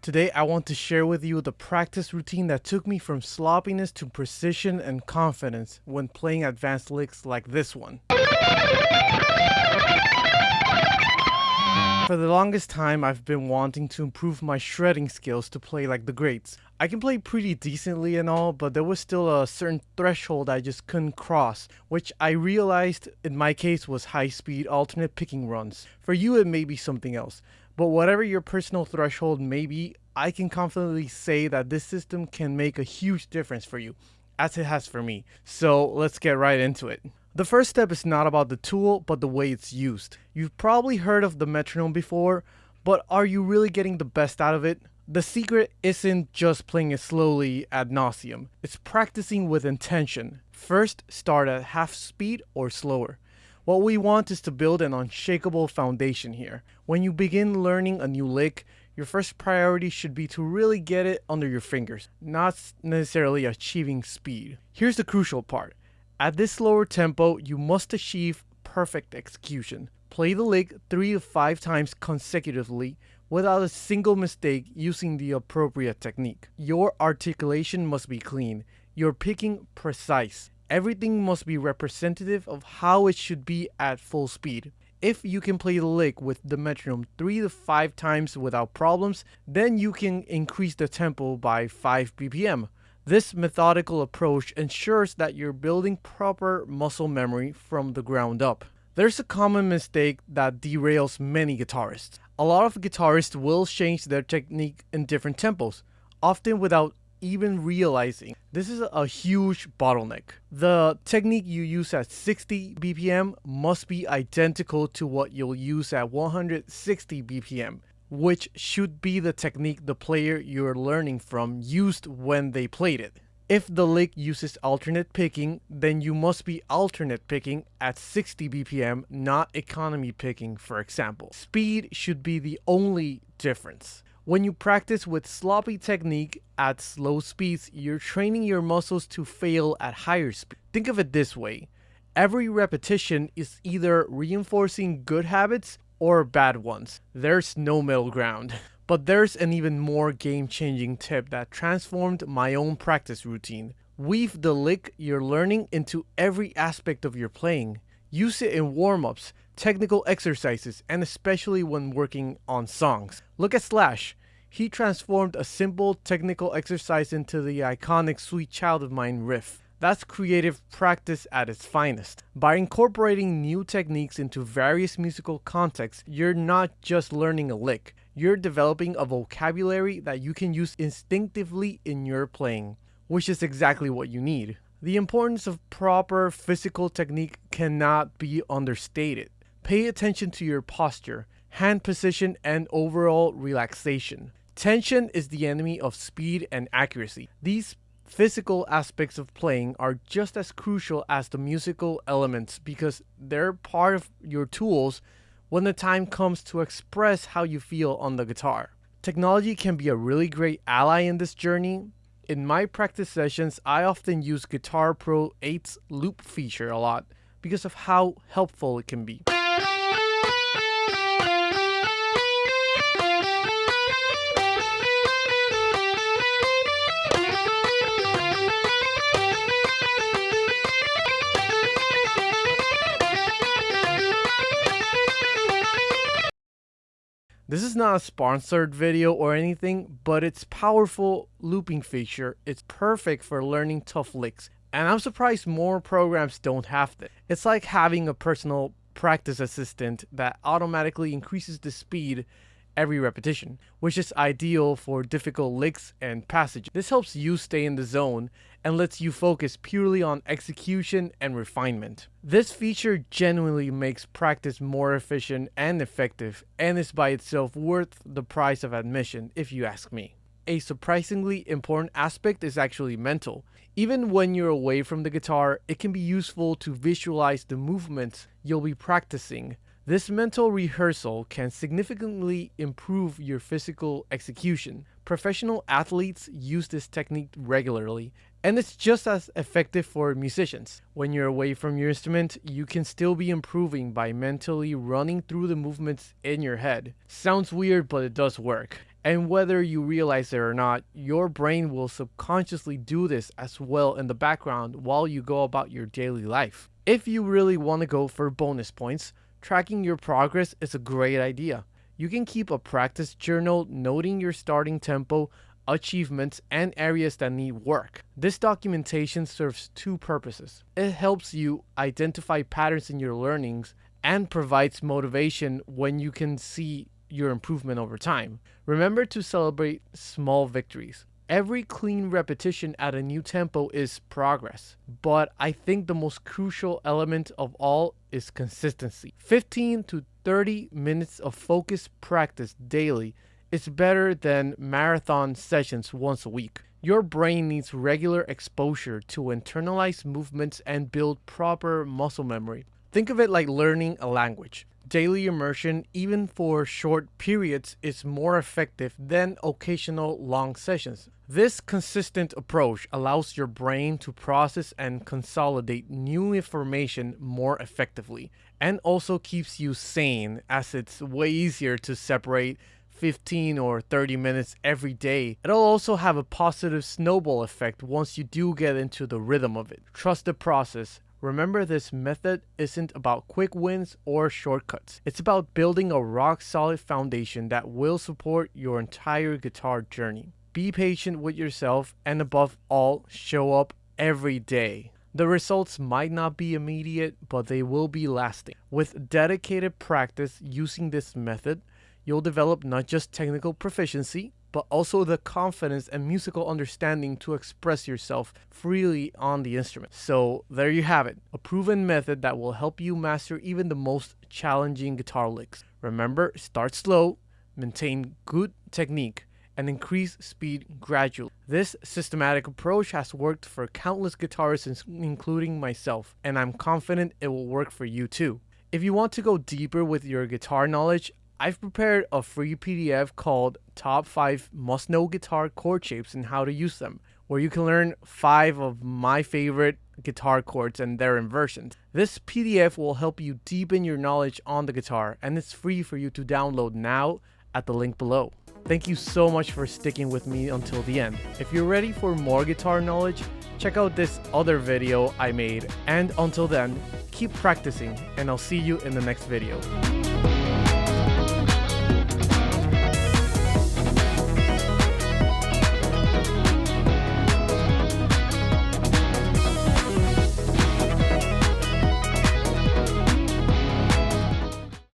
Today I want to share with you the practice routine that took me from sloppiness to precision and confidence when playing advanced licks like this one. For the longest time, I've been wanting to improve my shredding skills to play like the greats. I can play pretty decently and all, but there was still a certain threshold I just couldn't cross, which I realized in my case was high-speed alternate picking runs. For you it may be something else, but whatever your personal threshold may be, I can confidently say that this system can make a huge difference for you, as it has for me. So let's get right into it. The first step is not about the tool, but the way it's used. You've probably heard of the metronome before, but are you really getting the best out of it? The secret isn't just playing it slowly ad nauseum. It's practicing with intention. First, start at half speed or slower. What we want is to build an unshakable foundation here. When you begin learning a new lick, your first priority should be to really get it under your fingers, not necessarily achieving speed. Here's the crucial part. At this slower tempo, you must achieve perfect execution. Play the lick 3 to 5 times consecutively without a single mistake using the appropriate technique. Your articulation must be clean, your picking precise. Everything must be representative of how it should be at full speed. If you can play the lick with the metronome 3 to 5 times without problems, then you can increase the tempo by 5 BPM. This methodical approach ensures that you're building proper muscle memory from the ground up. There's a common mistake that derails many guitarists. A lot of guitarists will change their technique in different tempos, often without even realizing. This is a huge bottleneck. The technique you use at 60 BPM must be identical to what you'll use at 160 BPM. Which should be the technique the player you're learning from used when they played it. If the lick uses alternate picking, then you must be alternate picking at 60 BPM, not economy picking, for example. Speed should be the only difference. When you practice with sloppy technique at slow speeds, you're training your muscles to fail at higher speed. Think of it this way. Every repetition is either reinforcing good habits or bad ones. There's no middle ground. But there's an even more game-changing tip that transformed my own practice routine. Weave the lick you're learning into every aspect of your playing. Use it in warm-ups, technical exercises, and especially when working on songs. Look at Slash. He transformed a simple technical exercise into the iconic Sweet Child of Mine riff. That's creative practice at its finest. By incorporating new techniques into various musical contexts, you're not just learning a lick, you're developing a vocabulary that you can use instinctively in your playing, which is exactly what you need. The importance of proper physical technique cannot be understated. Pay attention to your posture, hand position, and overall relaxation. Tension is the enemy of speed and accuracy. These physical aspects of playing are just as crucial as the musical elements because they're part of your tools when the time comes to express how you feel on the guitar. Technology can be a really great ally in this journey. In my practice sessions, I often use Guitar Pro 8's loop feature a lot because of how helpful it can be. This is not a sponsored video or anything, but its powerful looping feature is perfect for learning tough licks. And I'm surprised more programs don't have this. It's like having a personal practice assistant that automatically increases the speed every repetition, which is ideal for difficult licks and passages. This helps you stay in the zone and lets you focus purely on execution and refinement. This feature genuinely makes practice more efficient and effective, and is by itself worth the price of admission, if you ask me. A surprisingly important aspect is actually mental. Even when you're away from the guitar, it can be useful to visualize the movements you'll be practicing. This mental rehearsal can significantly improve your physical execution. Professional athletes use this technique regularly, And it's just as effective for musicians. When you're away from your instrument, you can still be improving by mentally running through the movements in your head. Sounds weird, but it does work. And whether you realize it or not, your brain will subconsciously do this as well in the background while you go about your daily life. If you really want to go for bonus points, tracking your progress is a great idea. You can keep a practice journal noting your starting tempo, achievements, and areas that need work. This documentation serves two purposes. It helps you identify patterns in your learnings and provides motivation when you can see your improvement over time. Remember to celebrate small victories. Every clean repetition at a new tempo is progress, but I think the most crucial element of all is consistency. 15 to 30 minutes of focused practice daily is better than marathon sessions once a week. Your brain needs regular exposure to internalize movements and build proper muscle memory. Think of it like learning a language. Daily immersion, even for short periods, is more effective than occasional long sessions. This consistent approach allows your brain to process and consolidate new information more effectively, and also keeps you sane, as it's way easier to separate 15 or 30 minutes every day. It'll also have a positive snowball effect once you do get into the rhythm of it. Trust the process. Remember, this method isn't about quick wins or shortcuts. It's about building a rock-solid foundation that will support your entire guitar journey. Be patient with yourself, and above all, show up every day. The results might not be immediate, but they will be lasting. With dedicated practice using this method, you'll develop not just technical proficiency, but also the confidence and musical understanding to express yourself freely on the instrument. So there you have it, a proven method that will help you master even the most challenging guitar licks. Remember, start slow, maintain good technique, and increase speed gradually. This systematic approach has worked for countless guitarists, including myself, and I'm confident it will work for you too. If you want to go deeper with your guitar knowledge, I've prepared a free PDF called Top 5 Must-Know Guitar Chord Shapes and How to Use Them, where you can learn 5 of my favorite guitar chords and their inversions. This PDF will help you deepen your knowledge on the guitar, and it's free for you to download now at the link below. Thank you so much for sticking with me until the end. If you're ready for more guitar knowledge, check out this other video I made. And until then, keep practicing, and I'll see you in the next video.